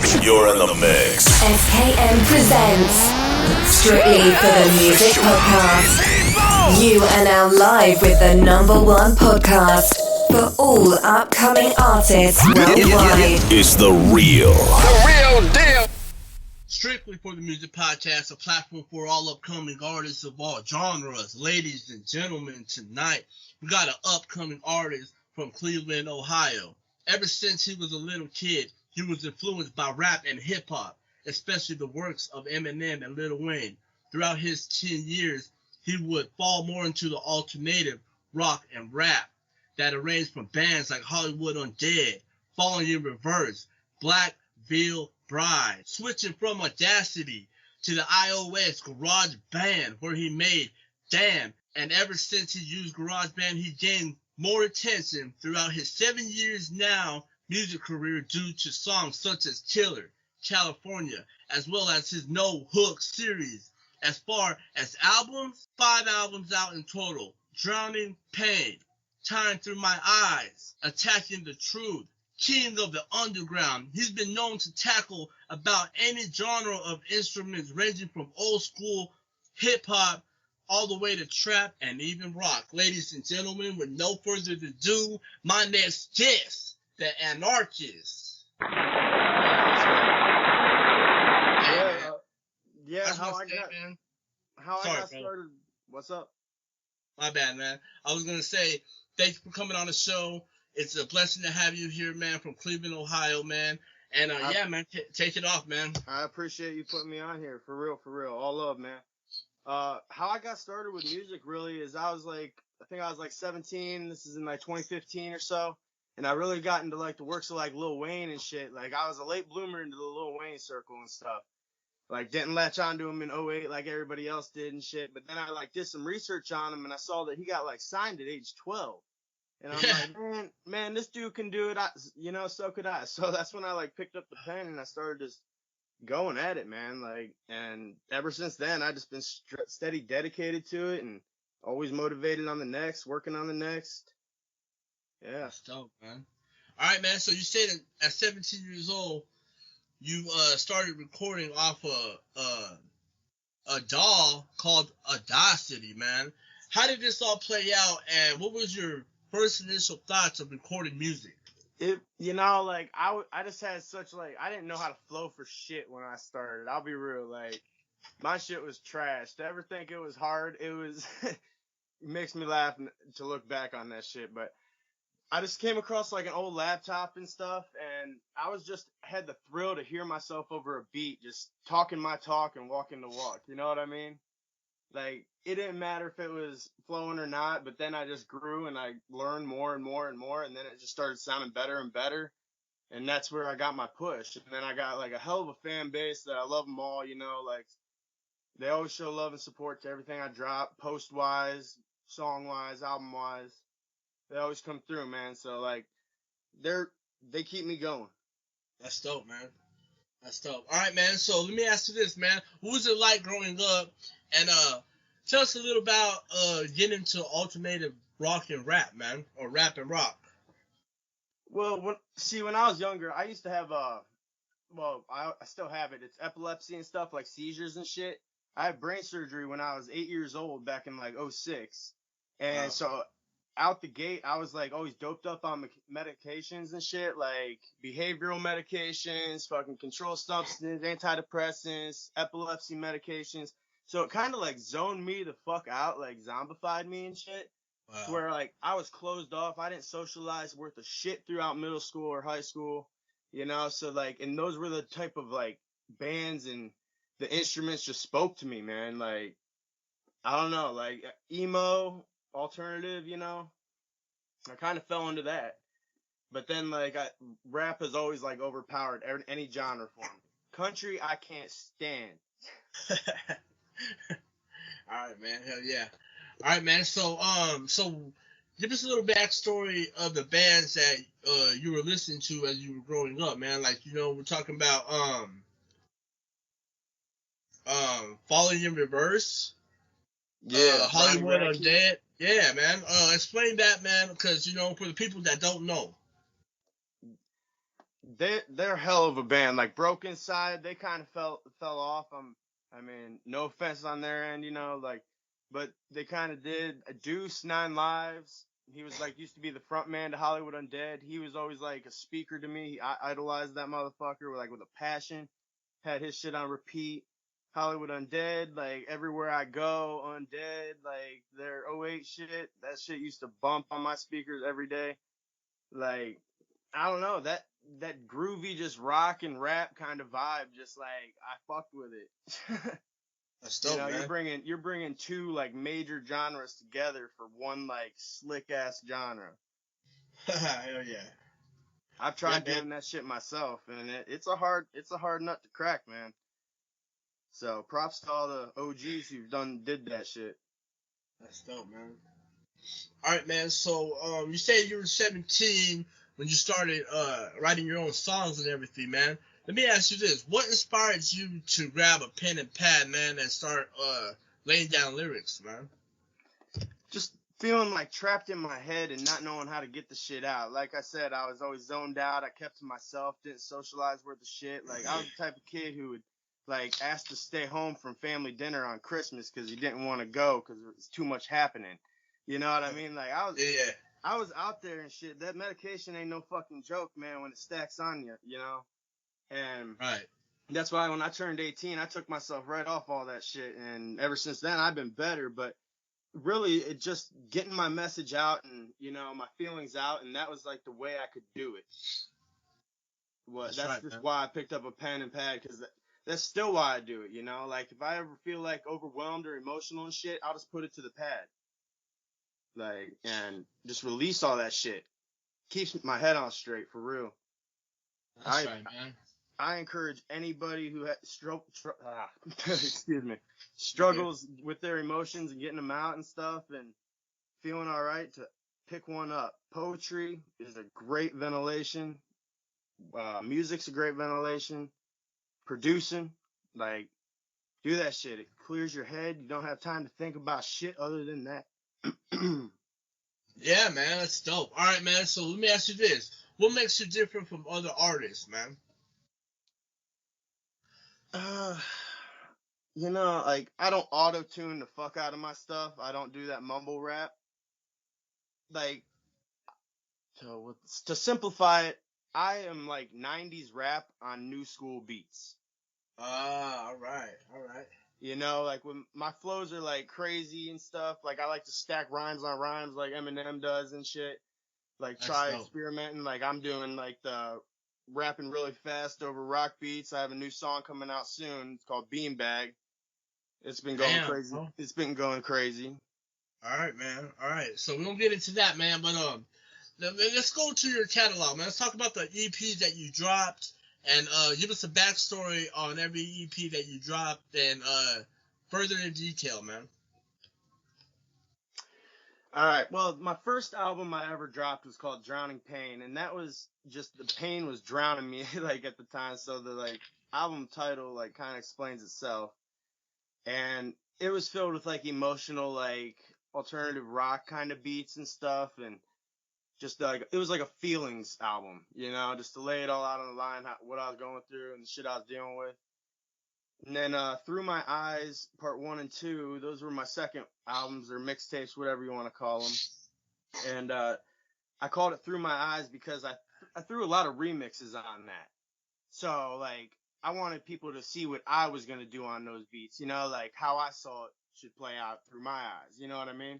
You're in the mix. SKM presents Strictly for the Music Podcast. You are now live with the #1 podcast for all upcoming artists worldwide. It's the real deal. Strictly for the Music Podcast, a platform for all upcoming artists of all genres. Ladies and gentlemen, tonight we got an upcoming artist from Cleveland, Ohio. Ever since he was a little kid, he was influenced by rap and hip-hop, especially the works of Eminem and Lil Wayne. Throughout his 10 years, he would fall more into the alternative rock and rap that arranged from bands like Undead, Falling in Reverse, Black Veil Bride, switching from Audacity to the iOS GarageBand, where he made Damn, and ever since he used GarageBand, he gained more attention throughout his 7 years now music career due to songs such as Killer, California, as well as his No Hook series. As far as albums, 5 albums out in total: Drowning Pain, Time Through My Eyes, Attacking the Truth, King of the Underground. He's been known to tackle about any genre of instruments ranging from old school hip-hop all the way to trap and even rock. Ladies and gentlemen, with no further ado, my next guest, Tha Anarchist. Yeah, how I got started. What's up? My bad, man. I was going to say, thank you for coming on the show. It's a blessing to have you here, man, from Cleveland, Ohio, man. And, yeah, man, take it off, man. I appreciate you putting me on here. For real. All love, man. How I got started with music, really, is I think I was like 17. This is in like 2015 or so. And I really got into, like, the works of, like, Lil Wayne and shit. Like, I was a late bloomer into the Lil Wayne circle and stuff. Like, didn't latch onto him in 08 like everybody else did and shit. But then I, like, did some research on him, and I saw that he got, like, signed at age 12. And I'm like, man, this dude can do it. So could I. So that's when I, like, picked up the pen and I started just going at it, man. Like, and ever since then, I just been steady dedicated to it and always motivated on the next, working on the next. Yeah. That's dope, man. All right, man. So you said at 17 years old, you started recording off a DAW called Audacity, man. How did this all play out, and what was your first initial thoughts of recording music? I just had such, like, I didn't know how to flow for shit when I started. I'll be real, like, my shit was trash. To ever think it was hard, it was, it makes me laugh to look back on that shit, but I just came across, like, an old laptop and stuff, and I had the thrill to hear myself over a beat, just talking my talk and walking the walk, you know what I mean? Like, it didn't matter if it was flowing or not, but then I just grew and I learned more and more and more, and then it just started sounding better and better, and that's where I got my push. And then I got, like, a hell of a fan base that I love them all, you know, like, they always show love and support to everything I drop, post-wise, song-wise, album-wise. They always come through, man, so, like, they keep me going. That's dope, man. That's dope. All right, man, so let me ask you this, man. What was it like growing up? And tell us a little about getting into alternative rock and rap, man, or rap and rock. Well, when I was younger, I used to have I still have it. It's epilepsy and stuff, like seizures and shit. I had brain surgery when I was 8 years old back in like 2006, and so out the gate, I was like always doped up on medications and shit, like behavioral medications, fucking control substances, antidepressants, epilepsy medications. So it kind of like zoned me the fuck out, like zombified me and shit. Wow. Where like I was closed off. I didn't socialize worth a shit throughout middle school or high school, you know? So like, and those were the type of like bands and the instruments just spoke to me, man. Like, I don't know, like emo, alternative, you know? I kind of fell into that. But then like rap has always like overpowered any genre for me. Country, I can't stand. All right, man. Hell yeah. All right, man. So give us a little backstory of the bands that you were listening to as you were growing up, man. Like, you know, we're talking about Falling in Reverse. Yeah. Hollywood Undead. Yeah, man. Explain that, man, because, you know, for the people that don't know. they're hell of a band. Like Broken Side, they kind of fell off. I mean, no offense on their end, you know, like, but they kind of did. Deuce 9 Lives. He was like used to be the front man to Hollywood Undead. He was always like a speaker to me. I idolized that motherfucker with a passion. Had his shit on repeat. Hollywood Undead, like everywhere I go, Undead, like their '08 shit. That shit used to bump on my speakers every day. Like, I don't know, that groovy just rock and rap kind of vibe, just like I fucked with it. That's dope, man. You're bringing two like major genres together for one like slick ass genre. Hell yeah. I've tried doing that shit myself, and it's a hard nut to crack, man. So props to all the OGs who've did that shit. That's dope, man. All right, man. So you say you were 17 when you started writing your own songs and everything, man. Let me ask you this: what inspired you to grab a pen and pad, man, and start laying down lyrics, man? Just feeling like trapped in my head and not knowing how to get the shit out. Like I said, I was always zoned out. I kept to myself, didn't socialize worth of shit. Like I was the type of kid who would like ask to stay home from family dinner on Christmas because he didn't want to go because there was too much happening. You know what I mean? Like I was out there and shit. That medication ain't no fucking joke, man, when it stacks on you, you know? And that's why when I turned 18, I took myself right off all that shit. And ever since then, I've been better. But really, it just getting my message out and, you know, my feelings out. And that was like the way I could do it. That's just why I picked up a pen and pad, because that's still why I do it, you know? Like, if I ever feel like overwhelmed or emotional and shit, I'll just put it to the pad. Like, and just release all that shit. Keeps my head on straight, for real. That's right, man. I encourage anybody who has struggles with their emotions and getting them out and stuff and feeling all right to pick one up. Poetry is a great ventilation. Music's a great ventilation. Producing, like, do that shit. It clears your head. You don't have time to think about shit other than that. Yeah, man, that's dope. All right, man, so let me ask you this. What makes you different from other artists, man? You know, like, I don't auto-tune the fuck out of my stuff. I don't do that mumble rap. Like, to simplify it, I am like 90s rap on new school beats. All right. You know, like when my flows are like crazy and stuff, like I like to stack rhymes on rhymes like Eminem does and shit. Like try experimenting, like I'm doing like the rapping really fast over rock beats. I have a new song coming out soon. It's called Beanbag. It's been going crazy. Bro. It's been going crazy. All right, man. All right. So we don't get into that, man, but let's go to your catalog, man. Let's talk about the EPs that you dropped. And give us a backstory on every EP that you dropped and further in detail, man. All right. Well, my first album I ever dropped was called Drowning Pain, and that was just the pain was drowning me like at the time. So the like album title like kind of explains itself, and it was filled with like emotional like alternative rock kind of beats and stuff, and just like it was like a feelings album, you know, just to lay it all out on the line, what I was going through and the shit I was dealing with. And then Through My Eyes, Part 1 and 2, those were my second albums or mixtapes, whatever you want to call them. And I called it Through My Eyes because I threw a lot of remixes on that. So like I wanted people to see what I was gonna do on those beats, you know, like how I saw it should play out through my eyes. You know what I mean?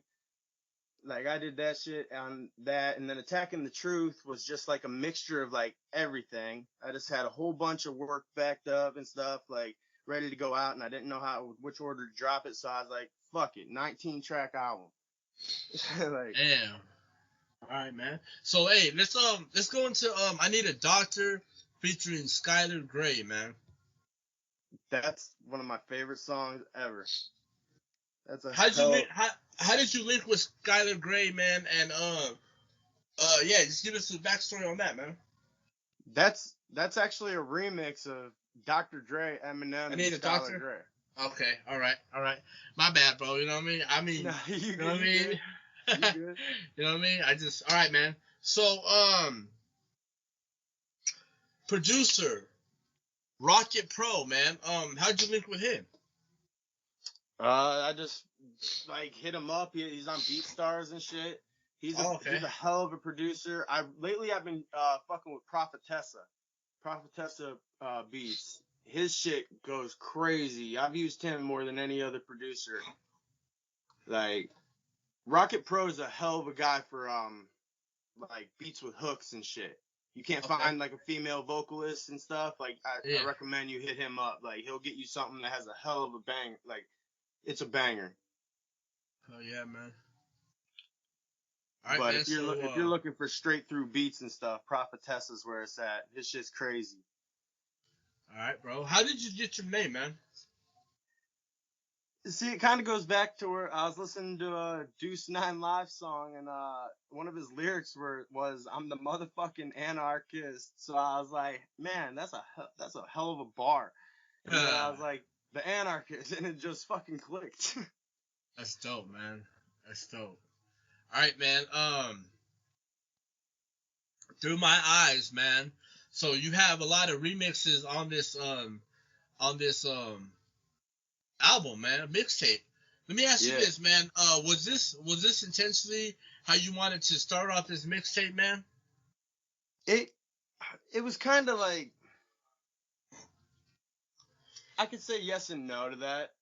Like, I did that shit on that, and then Attacking the Truth was just, like, a mixture of, like, everything. I just had a whole bunch of work backed up and stuff, like, ready to go out, and I didn't know which order to drop it, so I was like, fuck it, 19-track album. Like, damn. All right, man. So, hey, let's go into, I Need a Doctor featuring Skylar Grey, man. That's one of my favorite songs ever. That's a How did you link with Skylar Grey, man? And yeah, just give us a backstory on that, man. That's actually a remix of Dr. Dre, Eminem, and Skylar Grey. Okay, all right. My bad, bro. You know what I mean? No, you know what I mean? You good. You know what I mean? All right, man. So producer, Rocket Pro, man. How'd you link with him? I just like hit him up. He's on BeatStars and shit. He's a hell of a producer. I've been fucking with Prophetessa beats. His shit goes crazy. I've used him more than any other producer. Like, Rocket Pro is a hell of a guy for like beats with hooks and shit. You can't find like a female vocalist and stuff. Like I recommend you hit him up. Like, he'll get you something that has a hell of a bang. Like, it's a banger. Oh yeah, man. All right, but man, if you're looking for straight through beats and stuff, Prophetessa's where it's at. His shit's crazy. All right, bro. How did you get your name, man? See, it kind of goes back to where I was listening to a Deuce 9 Live song, and one of his lyrics was "I'm the motherfucking anarchist." So I was like, man, that's a hell of a bar. And then I was like, the anarchist, and it just fucking clicked. That's dope, man. That's dope. All right, man. Through My Eyes, man. So you have a lot of remixes on this album, man, mixtape. Let me ask you this, man. Was this intentionally how you wanted to start off this mixtape, man? It was kind of like, I could say yes and no to that.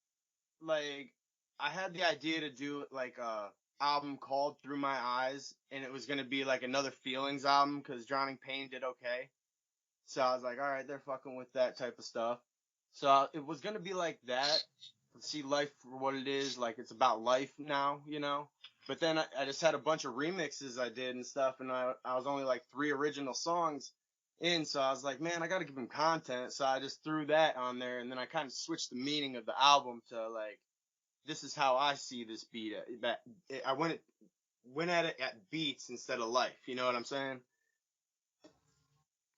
Like, I had the idea to do like a album called Through My Eyes, and it was gonna be like another feelings album because Drowning Pain did okay. So I was like, all right, they're fucking with that type of stuff. So it was gonna be like that. See life for what it is. Like, it's about life now, you know. But then I just had a bunch of remixes I did and stuff, and I was only like 3 original songs in. So I was like, man, I gotta give him content. So I just threw that on there, and then I kind of switched the meaning of the album to like, this is how I see this beat. I went at it at beats instead of life. You know what I'm saying?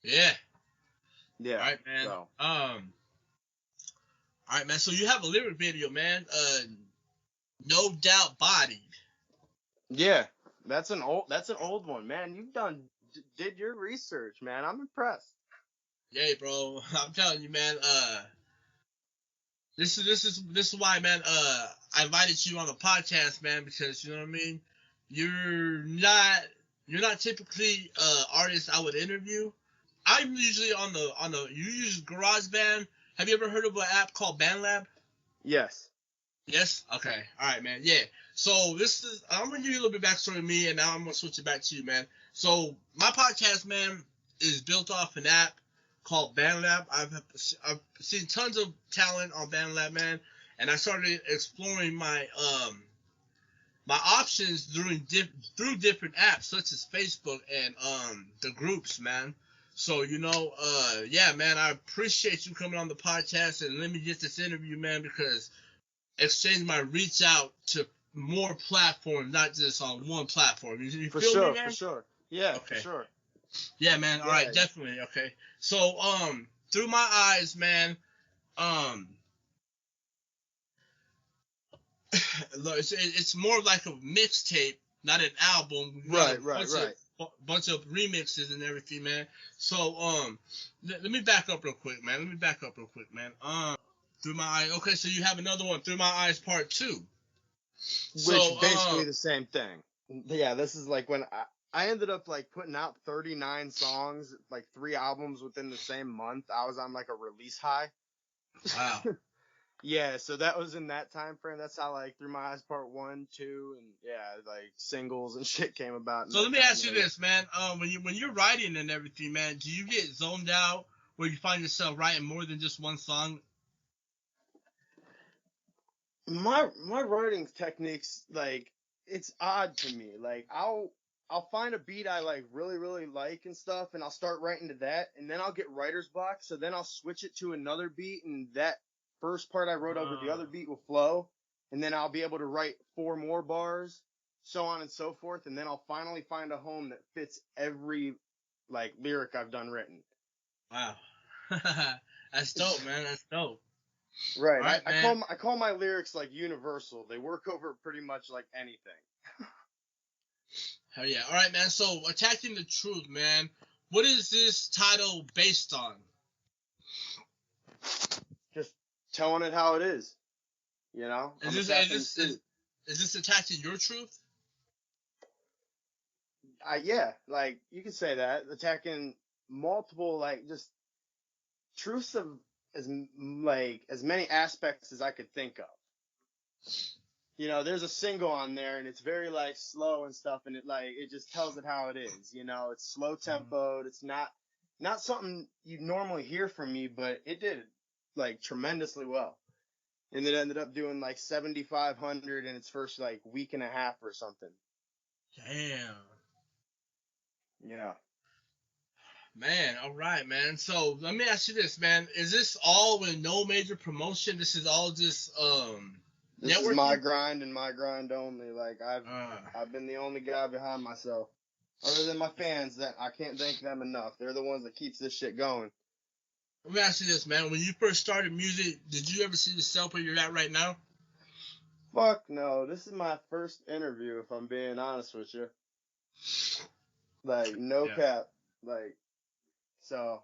Yeah. Yeah. All right, man. So. All right, man. So you have a lyric video, man. No Doubt Bodied. Yeah, that's an old one, man. You've did your research, man. I'm impressed. Yeah, bro. I'm telling you, man. This is why, man. I invited you on the podcast, man, because you know what I mean. You're not typically artist I would interview. I'm usually on the. You use GarageBand. Have you ever heard of an app called BandLab? Yes. Yes? Okay. All right, man. Yeah. So I'm going to give you a little bit backstory of me, and now I'm going to switch it back to you, man. So my podcast, man, is built off an app called BandLab. I've seen tons of talent on BandLab, man, and I started exploring my options through different apps, such as Facebook and the groups, man. So, you know, yeah, man, I appreciate you coming on the podcast, and let me get this interview, man, because exchange my reach out to more platforms, not just on one platform. You for feel sure, me, man? For sure. Yeah, okay. For sure. Yeah, man. All right, definitely. Okay. So, Through My Eyes, man, it's more like a mixtape, not an album. Right. Bunch of remixes and everything, man. So, let me back up real quick, man. Through My Eyes. Okay, so you have another one, Through My Eyes Part 2. Which basically the same thing. Yeah, this is like when I ended up like putting out 39 songs, like 3 albums within the same month. I was on like a release high. Wow. Yeah, so that was in that time frame. That's how like Through My Eyes Part 1, 2, and like singles and shit came about. So let me ask you this, man. When you're writing and everything, man, do you get zoned out where you find yourself writing more than just one song? My writing techniques, like, it's odd to me. Like, I'll find a beat I like really like and stuff, and I'll start writing to that, and then I'll get writer's block. So then I'll switch it to another beat, and that first part I wrote over the other beat will flow, and then I'll be able to write 4 more bars, so on and so forth, and then I'll finally find a home that fits every like lyric I've done written. Wow. That's dope, man. That's dope. Right. Right, I call my lyrics like universal. They work over pretty much like anything. Hell yeah. All right, man. So, Attacking the Truth, man. what is this title based on? Just telling it how it is. You know? Is this attaching your truth? Yeah, like, you could say that. Attacking multiple, like, just truths of as many aspects as I could think of. You know, there's a single on there, and it's very, like, slow and stuff, and it just tells it how it is. You know, it's slow tempoed. It's not something you normally hear from me, but it did, like, tremendously well. And it ended up doing, like, 7,500 in its first, like, week and a half or something. Damn. Yeah. Man, all right, man. So let me ask you this, man. Is this all with no major promotion? This is all just This networking? is my grind and my grind only. Like, I've been the only guy behind myself. Other than my fans, that I can't thank them enough. They're the ones that keeps this shit going. Let me ask you this, man. When you first started music, did you ever see yourself where you're at right now? Fuck no. This is my first interview, if I'm being honest with you. Like, no cap. Like, so,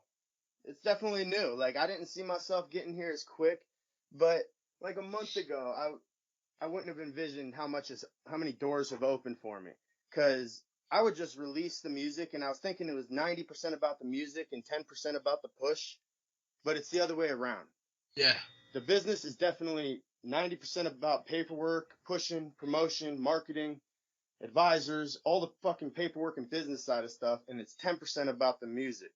it's definitely new. Like, I didn't see myself getting here as quick, but, like, a month ago, I wouldn't have envisioned how many doors have opened for me. Because I would just release the music, and I was thinking it was 90% about the music and 10% about the push, but it's the other way around. Yeah. The business is definitely 90% about paperwork, pushing, promotion, marketing, advisors, all the fucking paperwork and business side of stuff, and it's 10% about the music.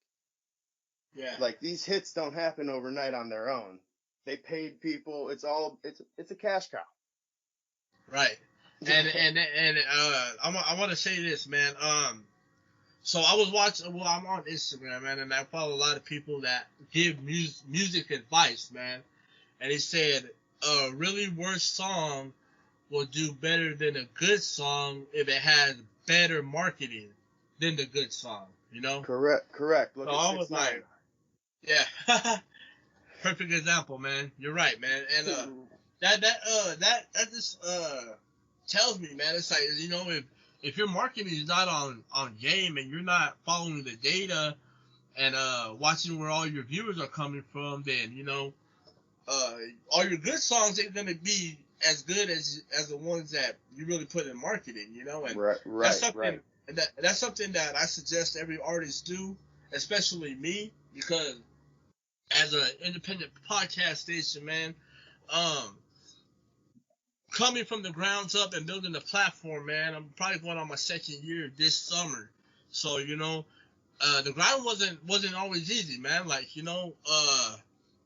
Yeah. Like, these hits don't happen overnight on their own. They paid people. It's a cash cow. Right. And I want to say this, man. So I was watching. Well, I'm on Instagram, man, and I follow a lot of people that give music advice, man. And he said a really worse song will do better than a good song if it has better marketing than the good song. You know? Correct. Look so at I was like, yeah, perfect example, man. You're right, man. And that just tells me, man. It's like, you know, if your marketing is not on game and you're not following the data and watching where all your viewers are coming from, then, you know, all your good songs ain't gonna be as good as the ones that you really put in marketing, you know. And that's something that I suggest every artist do, especially me, because as an independent podcast station, man, coming from the grounds up and building the platform, man, I'm probably going on my second year this summer. So, you know, the grind wasn't always easy, man. Like, you know,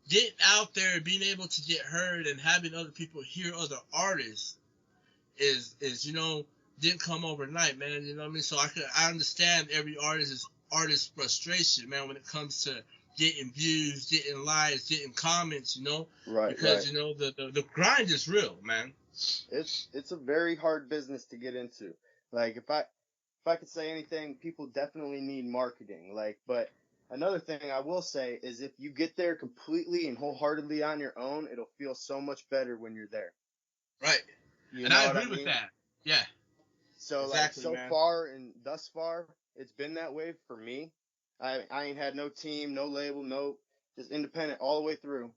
getting out there, being able to get heard and having other people hear other artists is you know, didn't come overnight, man. You know what I mean? So I understand every artist's frustration, man, when it comes to getting views, getting likes, getting comments, you know? Because, you know, the grind is real, man. It's a very hard business to get into. Like, if I could say anything, people definitely need marketing. Like, but another thing I will say is if you get there completely and wholeheartedly on your own, it'll feel so much better when you're there. Right. You and know I what agree with that. Yeah. So, exactly, like, man. far and thus far, it's been that way for me. I ain't had no team, no label, just independent all the way through.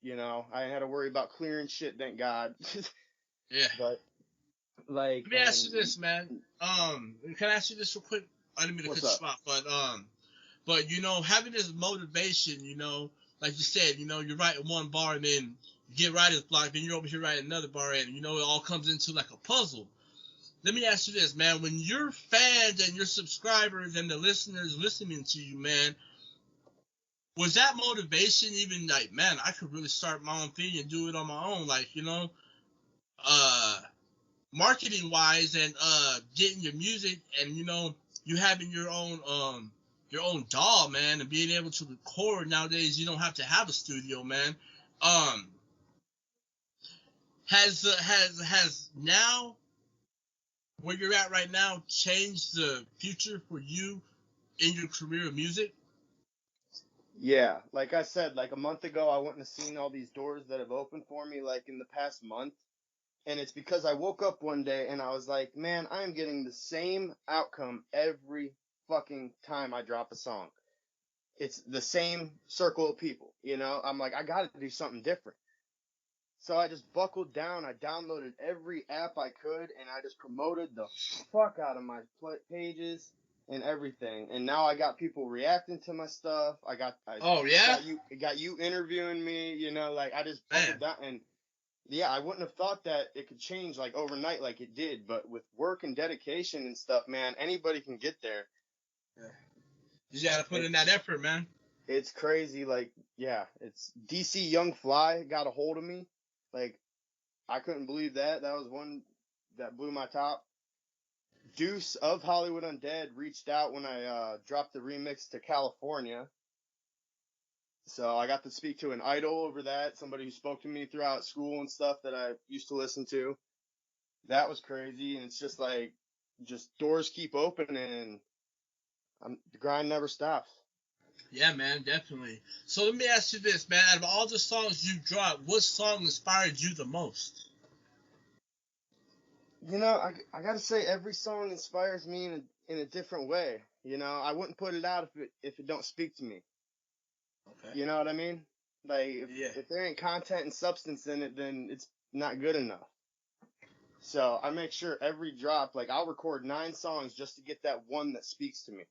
You know, I ain't had to worry about clearing shit, thank God. Yeah. But, like, let me ask you this, man. Can I ask you this real quick? I didn't mean to cut you off, but you know, having this motivation, you know, like you said, you know, you're writing one bar and then you get writer's block, then you're over here writing another bar, and you know, it all comes into like a puzzle. Let me ask you this, man. When your fans and your subscribers and the listeners listening to you, man, was that motivation even like, man, I could really start my own thing and do it on my own, like, you know, marketing wise and getting your music and, you know, you having your own DAW, man, and being able to record nowadays, you don't have to have a studio, man. Has now where you're at right now changed the future for you in your career of music? Yeah, like I said, like a month ago, I wouldn't have seen all these doors that have opened for me, like, in the past month. And it's because I woke up one day and I was like, man, I am getting the same outcome every fucking time I drop a song. It's the same circle of people, you know? I'm like, I gotta do something different. So I just buckled down. I downloaded every app I could, and I just promoted the fuck out of my pages and everything. And now I got people reacting to my stuff. Got you interviewing me, you know, like I just buckled down. And yeah, I wouldn't have thought that it could change like overnight like it did. But with work and dedication and stuff, man, anybody can get there. Yeah. You gotta put in that effort, man. It's crazy. Like, yeah, it's DC Young Fly got a hold of me. Like, I couldn't believe that. That was one that blew my top. Deuce of Hollywood Undead reached out when I dropped the remix to California. So I got to speak to an idol over that, somebody who spoke to me throughout school and stuff that I used to listen to. That was crazy, and it's just like, just doors keep opening, and the grind never stops. Yeah, man, definitely. So let me ask you this, man. Out of all the songs you dropped, what song inspired you the most? You know, I gotta say every song inspires me in a different way. You know, I wouldn't put it out if it don't speak to me. Okay. You know what I mean? Like, if there ain't content and substance in it, then it's not good enough. So I make sure every drop, like, I'll record 9 songs just to get that one that speaks to me.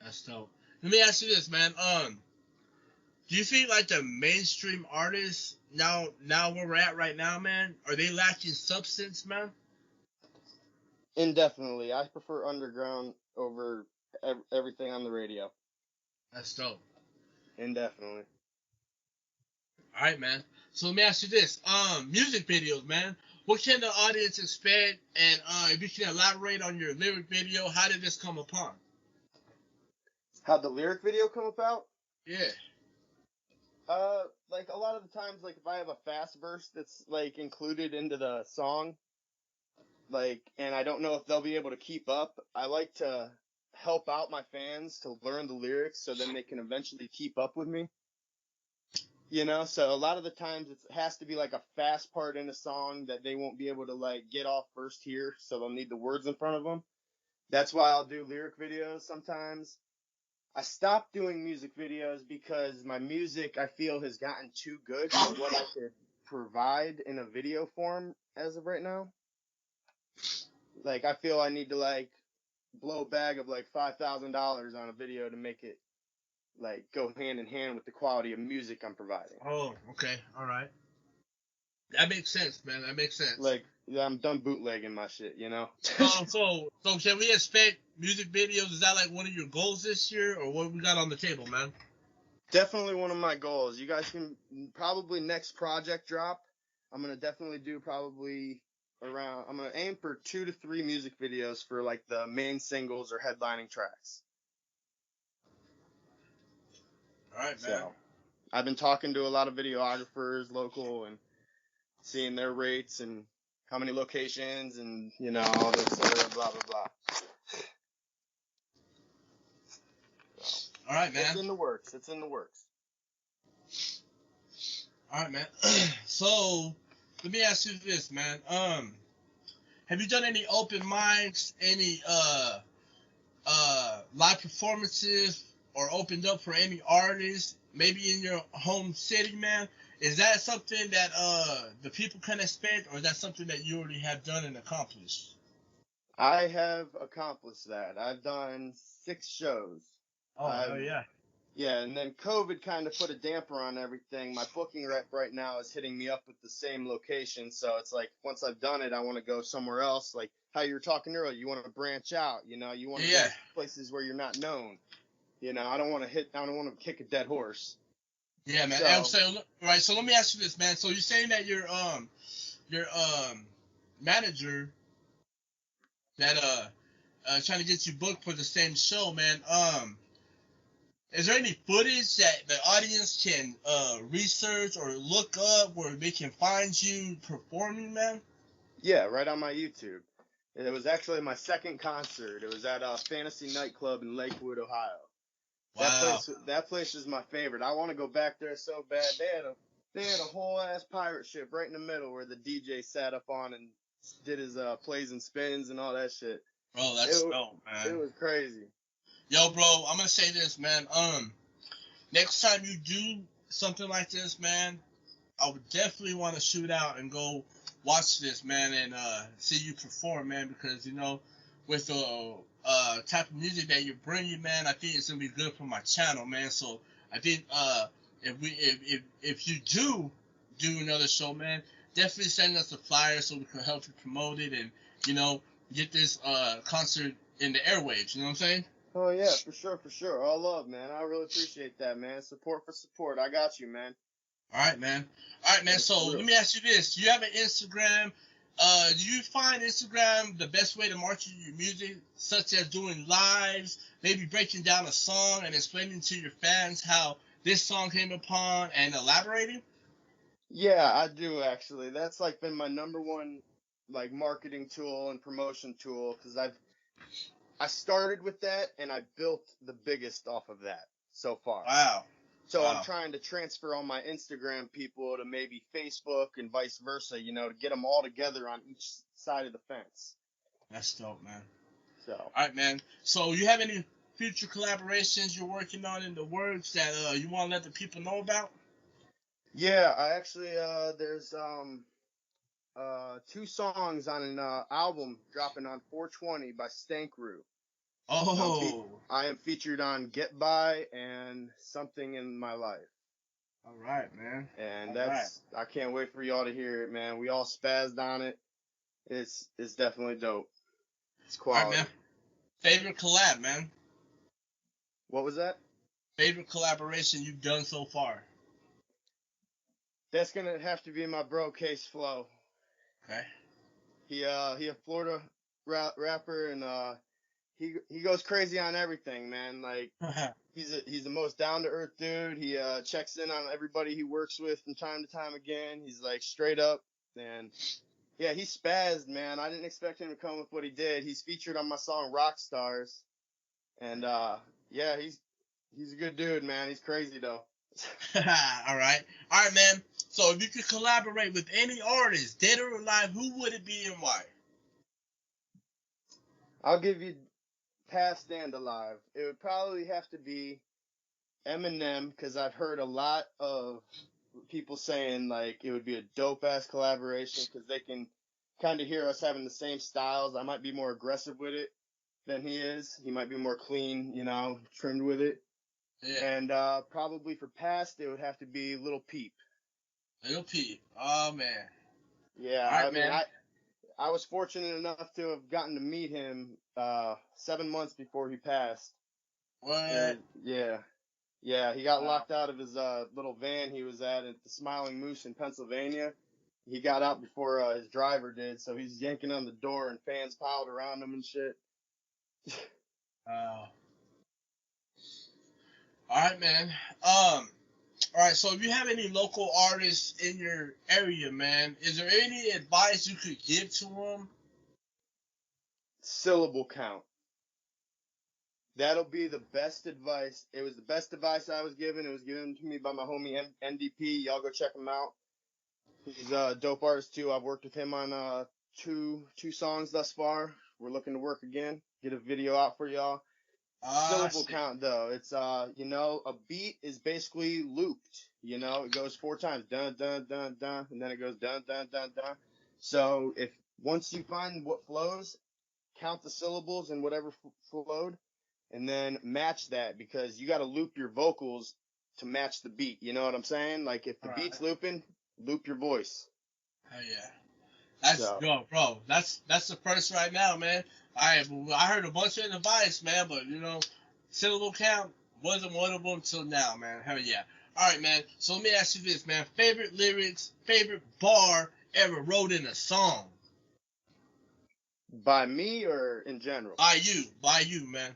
That's dope. Let me ask you this, man. Do you think like the mainstream artists now where we're at right now, man, are they lacking substance, man? Indefinitely. I prefer underground over everything on the radio. That's dope. Indefinitely. All right, man. So let me ask you this. Music videos, man. What can the audience expect? And if you can elaborate on your lyric video, how did this come upon? How'd the lyric video come about? Yeah. Like a lot of the times, like if I have a fast verse that's like included into the song, like, and I don't know if they'll be able to keep up, I like to help out my fans to learn the lyrics so then they can eventually keep up with me. You know, so a lot of the times it has to be like a fast part in a song that they won't be able to like get off first here, so they'll need the words in front of them. That's why I'll do lyric videos sometimes. I stopped doing music videos because my music, I feel, has gotten too good for what I could provide in a video form as of right now. Like, I feel I need to, like, blow a bag of, like, $5,000 on a video to make it, like, go hand in hand with the quality of music I'm providing. Oh, okay. All right. That makes sense, man. That makes sense. Like, I'm done bootlegging my shit, you know? So can we expect music videos? Is that like one of your goals this year, or what we got on the table, man? Definitely one of my goals. You guys can probably next project drop. I'm going to definitely do probably around, I'm going to aim for 2 to 3 music videos for like the main singles or headlining tracks. All right, man. So I've been talking to a lot of videographers local and seeing their rates and how many locations and, you know, all this blah, blah, blah. So, all right, man. It's in the works. All right, man. So let me ask you this, man. Have you done any open mics, any live performances, or opened up for any artists, maybe in your home city, man? Is that something that the people can expect, or is that something that you already have done and accomplished? I have accomplished that. I've done 6 shows. Oh, yeah. Yeah, and then COVID kind of put a damper on everything. My booking rep right now is hitting me up with the same location, so it's like once I've done it, I want to go somewhere else. Like how you were talking earlier, you want to branch out. You know, you want to go to places where you're not known. You know, I don't want to kick a dead horse. Yeah, man. So let me ask you this, man. So you're saying that your manager that trying to get you booked for the same show, man. Is there any footage that the audience can research or look up where they can find you performing, man? Yeah, right on my YouTube. It was actually my second concert. It was at a Fantasy Nightclub in Lakewood, Ohio. Wow. That place is my favorite. I want to go back there so bad. They had a whole ass pirate ship right in the middle where the DJ sat up on and did his plays and spins and all that shit. Bro, that's dope, man. It was crazy. Yo, bro, I'm gonna say this, man. Next time you do something like this, man, I would definitely want to shoot out and go watch this, man, and see you perform, man, because, you know, with the type of music that you're bringing, man, I think it's gonna be good for my channel, man. So I think if you do another show, man, definitely send us a flyer so we can help you promote it and, you know, get this concert in the airwaves. You know what I'm saying? Oh yeah, for sure. All love, man. I really appreciate that, man. Support for support. I got you, man. All right, man. All right, man. So let me ask you this: do you have an Instagram? Do you find Instagram the best way to market your music, such as doing lives, maybe breaking down a song and explaining to your fans how this song came upon and elaborating? Yeah, I do actually. That's like been my number one like marketing tool and promotion tool because I started with that and I built the biggest off of that so far. Wow. So I'm trying to transfer all my Instagram people to maybe Facebook and vice versa, you know, to get them all together on each side of the fence. That's dope, man. So. All right, man. So you have any future collaborations you're working on in the works that you want to let the people know about? Yeah, I actually there's 2 songs on an album dropping on 420 by Stankroo. Oh. I am featured on Get By and Something in My Life. All right, man. And I can't wait for y'all to hear it, man. We all spazzed on it. It's definitely dope. It's quality. All right, man. Favorite collab, man? What was that? Favorite collaboration you've done so far? That's gonna have to be my bro Case Flow. Okay. He a Florida rapper and he goes crazy on everything, man. Like he's the most down to earth dude. He checks in on everybody he works with from time to time again. He's like straight up and yeah, he spazzed, man. I didn't expect him to come with what he did. He's featured on my song Rock Stars. And yeah, he's a good dude, man. He's crazy though. All right, man. So if you could collaborate with any artist, dead or alive, who would it be and why? I'll give you past and alive. It would probably have to be Eminem because I've heard a lot of people saying like it would be a dope ass collaboration because they can kind of hear us having the same styles. I might be more aggressive with it than he is. He might be more clean, you know, trimmed with it. Yeah. And probably for past, it would have to be Lil Peep. Lil Peep. Oh, man. Yeah, right, I mean, I was fortunate enough to have gotten to meet him 7 months before he passed. What? And, yeah. Yeah, he got locked out of his little van he was at the Smiling Moose in Pennsylvania. He got out before his driver did, so he's yanking on the door and fans piled around him and shit. All right, man. All right, so if you have any local artists in your area, man, is there any advice you could give to them? Syllable count. That'll be the best advice. It was the best advice I was given. It was given to me by my homie NDP. Y'all go check him out. He's a dope artist too. I've worked with him on two songs thus far. We're looking to work again. Get a video out for y'all. Syllable count though. It's you know, a beat is basically looped. You know, it goes 4 times, dun dun dun dun, and then it goes dun dun dun dun. So if once you find what flows, count the syllables and whatever flowed, and then match that because you got to loop your vocals to match the beat. You know what I'm saying? Like if the beat's looping, loop your voice. Oh yeah. That's bro. That's the first right now, man. I heard a bunch of advice, man, but you know, syllable count wasn't one of them till now, man. Hell yeah. All right, man. So let me ask you this, man. Favorite lyrics, favorite bar ever wrote in a song? By me or in general? By you, man.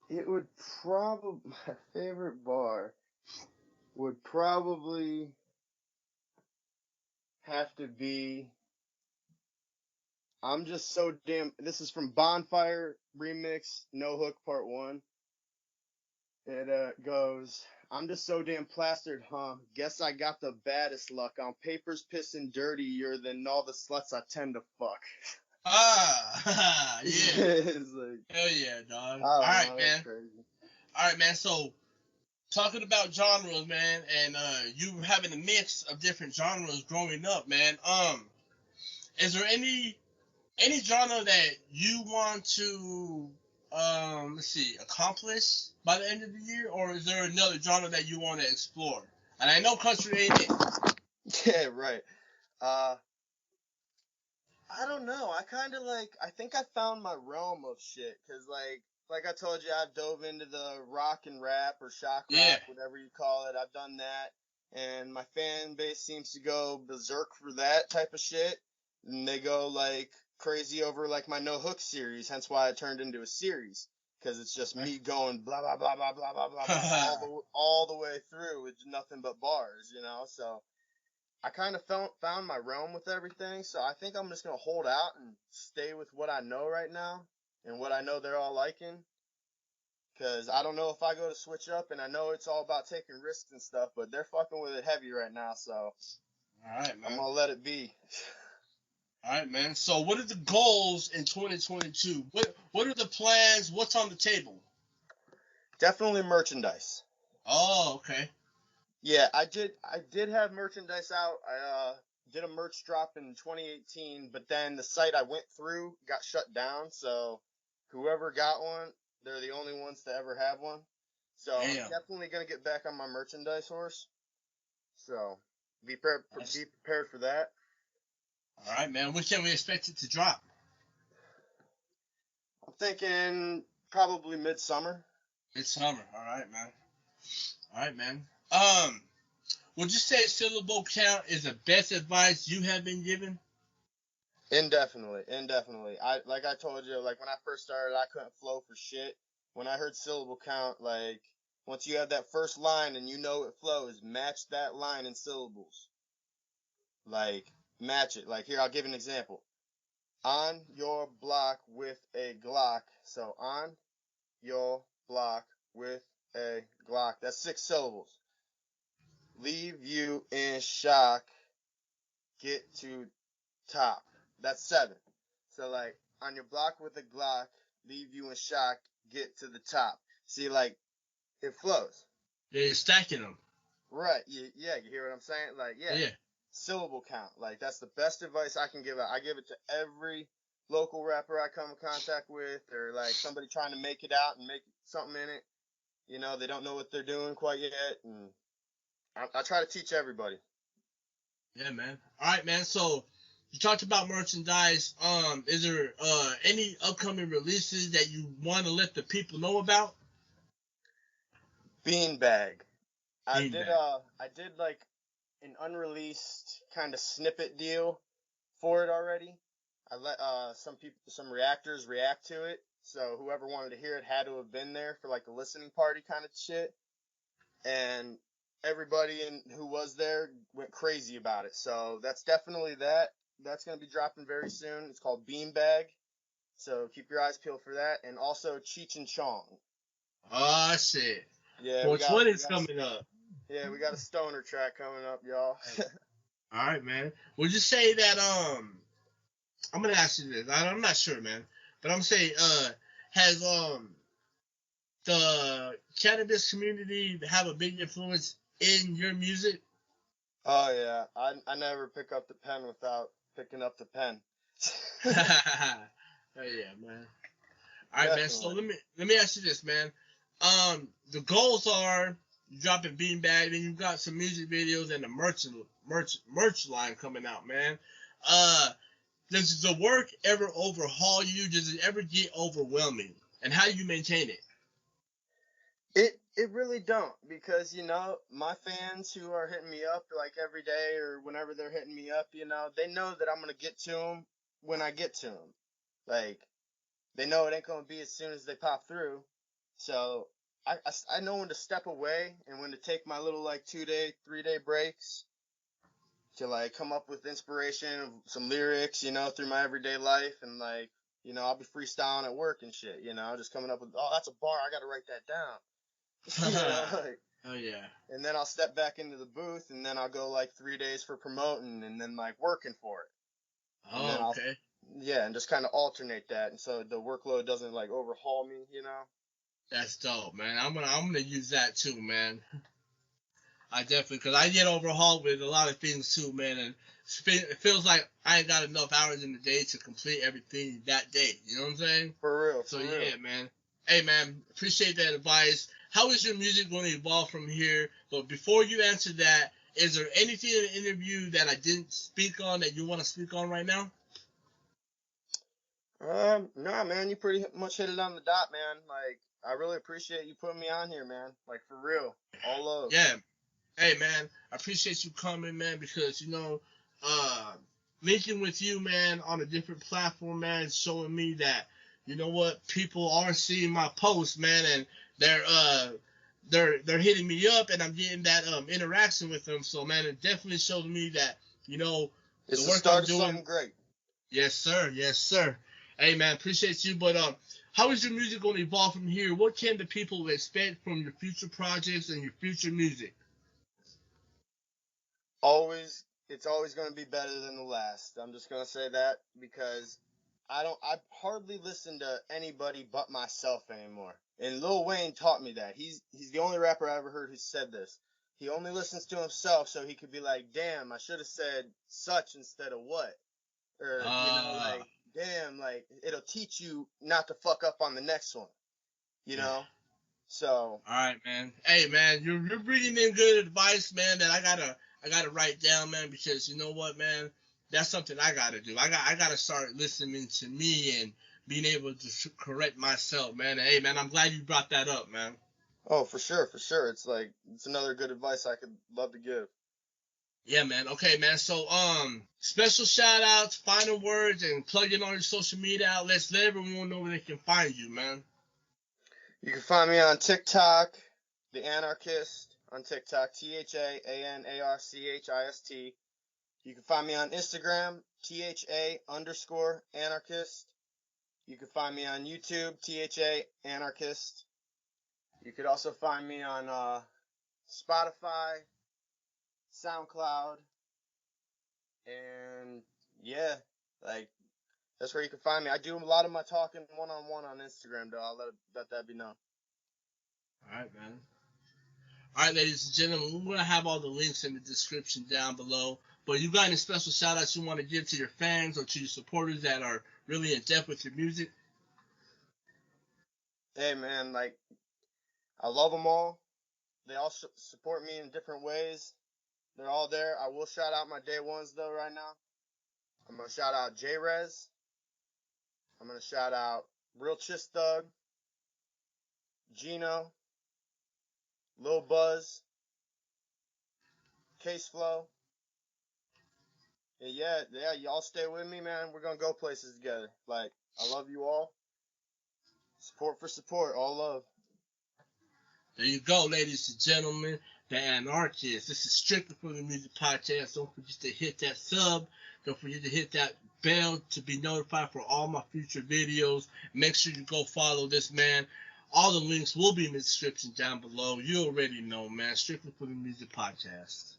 It would probably my favorite bar would probably have to be I'm just so damn this is from Bonfire Remix No Hook Part 1. It goes I'm just so damn plastered, huh? Guess I got the baddest luck. On papers pissing dirtier than all the sluts I tend to fuck. Ah, yeah. It's like, Hell yeah, dog. I All don't right, know, man. that's crazy. All right, man. So, talking about genres, man, and you having a mix of different genres growing up, man. Is there any genre that you want to let's see, accomplish by the end of the year, or is there another genre that you want to explore? And I know country ain't it. Yeah, right. I don't know. I think I found my realm of shit. Cause like I told you, I've dove into the rock and rap or shock Yeah. rock, whatever you call it. I've done that. And my fan base seems to go berserk for that type of shit. And they go like crazy over like my No Hook series, hence why it turned into a series. Cause it's just me going blah, blah, blah, blah, blah, blah, blah, blah all the way through with nothing but bars, you know? So I kind of found my realm with everything, so I think I'm just going to hold out and stay with what I know right now and what I know they're all liking. Because I don't know if I go to switch up, and I know it's all about taking risks and stuff, but they're fucking with it heavy right now, so All right, man. I'm going to let it be. All right, man. So, what are the goals in 2022? What are the plans? What's on the table? Definitely merchandise. Oh, okay. Yeah, I did have merchandise out. I did a merch drop in 2018, but then the site I went through got shut down, so whoever got one, they're the only ones to ever have one. So I'm Damn. definitely gonna get back on my merchandise horse. So be prepared for that. All right, man. When can we expect it to drop? I'm thinking probably midsummer. Midsummer. All right, man. All right, man. Would you say syllable count is the best advice you have been given? Indefinitely. Like I told you, like when I first started, I couldn't flow for shit. When I heard syllable count, like once you have that first line and you know it flows, match that line in syllables. Like match it. Like here, I'll give an example. On your block with a Glock. So on your block with a Glock. That's 6 syllables. Leave you in shock. Get to top. That's 7. So like on your block with a Glock, leave you in shock, get to the top. See, like it flows. Yeah, you're stacking them. Right. Yeah, you hear what I'm saying? Like, yeah. Syllable count. Like that's the best advice I can give out. I give it to every local rapper I come in contact with, or like somebody trying to make it out and make something in it. You know, they don't know what they're doing quite yet, and I try to teach everybody. Yeah, man. All right, man. So you talked about merchandise. Is there any upcoming releases that you want to let the people know about? Beanbag. I did like an unreleased kind of snippet deal for it already. I let some reactors react to it, so whoever wanted to hear it had to have been there for like the listening party kind of shit. And everybody who was there went crazy about it. So that's definitely that. That's going to be dropping very soon. It's called Beanbag. So keep your eyes peeled for that. And also Cheech and Chong. Oh, shit. Yeah, 420's coming up. Yeah, we got a stoner track coming up, y'all. All right, man. Would you say that, I'm going to ask you this. I'm not sure, man. But I'm saying, has, the cannabis community have a big influence in your music? Oh, yeah. I never pick up the pen without picking up the pen. Oh, yeah, man. All right, man. So let me ask you this, man. The goals are dropping Beanbag, then you've got some music videos and the merch line coming out, man. Does the work ever overhaul you? Does it ever get overwhelming? And how do you maintain it? It really don't, because, you know, my fans who are hitting me up like every day or whenever they're hitting me up, you know, they know that I'm going to get to them when I get to them. Like, they know it ain't going to be as soon as they pop through. So I know when to step away and when to take my little like 2-day, 3-day breaks to like come up with inspiration of some lyrics, you know, through my everyday life. And like, you know, I'll be freestyling at work and shit, you know, just coming up with, oh, that's a bar. I got to write that down. You know, like, oh, yeah. And then I'll step back into the booth and then I'll go like 3 days for promoting and then like working for it. Oh, okay. and just kind of alternate that, and so the workload doesn't like overhaul me, you know. That's dope, man. I'm gonna use that too, man. I definitely, because I get overhauled with a lot of things too, man, and it feels like I ain't got enough hours in the day to complete everything that day. You know what I'm saying? For real. So yeah, man. Hey, man, appreciate that advice. How is your music going to evolve from here? But before you answer that, is there anything in the interview that I didn't speak on that you want to speak on right now? No, man, you pretty much hit it on the dot, man. Like, I really appreciate you putting me on here, man. Like, for real. All love. Yeah. Hey, man, I appreciate you coming, man, because, linking with you, man, on a different platform, man, showing me that, you know what, people are seeing my posts, man, and they're hitting me up, and I'm getting that interaction with them. So, man, it definitely shows me that, it's the work the start I'm doing. Of something great. Yes, sir. Yes, sir. Hey, man, appreciate you. But how is your music going to evolve from here? What can the people expect from your future projects and your future music? It's always going to be better than the last. I'm just going to say that because I hardly listen to anybody but myself anymore. And Lil Wayne taught me that. He's the only rapper I ever heard who said this. He only listens to himself so he could be like, damn, I should have said such instead of what. Or, like, damn, like, it'll teach you not to fuck up on the next one, you know? So. All right, man. Hey, man, you're bringing in good advice, man, that I gotta write down, man, because you know what, man? That's something I gotta do. I gotta start listening to me and being able to correct myself, man. And, hey, man, I'm glad you brought that up, man. Oh, for sure. It's another good advice I could love to give. Yeah, man. Okay, man. So, special shout outs, final words, and plug in on your social media outlets. Let everyone know where they can find you, man. You can find me on TikTok, The Anarchist, on TikTok, ThaAnarchist. You can find me on Instagram, THA_anarchist. You can find me on YouTube, THA Anarchist. You could also find me on Spotify, SoundCloud, and that's where you can find me. I do a lot of my talking one-on-one on Instagram, though. I'll let that be known. All right, man. All right, ladies and gentlemen, we're going to have all the links in the description down below. But you got any special shout-outs you want to give to your fans or to your supporters that are really in depth with your music? Hey, man, like, I love them all. They all support me in different ways. They're all there. I will shout out my day ones, though, right now. I'm going to shout out J-Rez. I'm going to shout out Real Chist Thug, Gino, Lil Buzz, Case Flow. Yeah, y'all stay with me, man. We're going to go places together. Like, I love you all. Support for support. All love. There you go, ladies and gentlemen. The Anarchist. This is strictly for the music podcast. Don't forget to hit that sub. Don't forget to hit that bell to be notified for all my future videos. Make sure you go follow this man. All the links will be in the description down below. You already know, man. Strictly for the music podcast.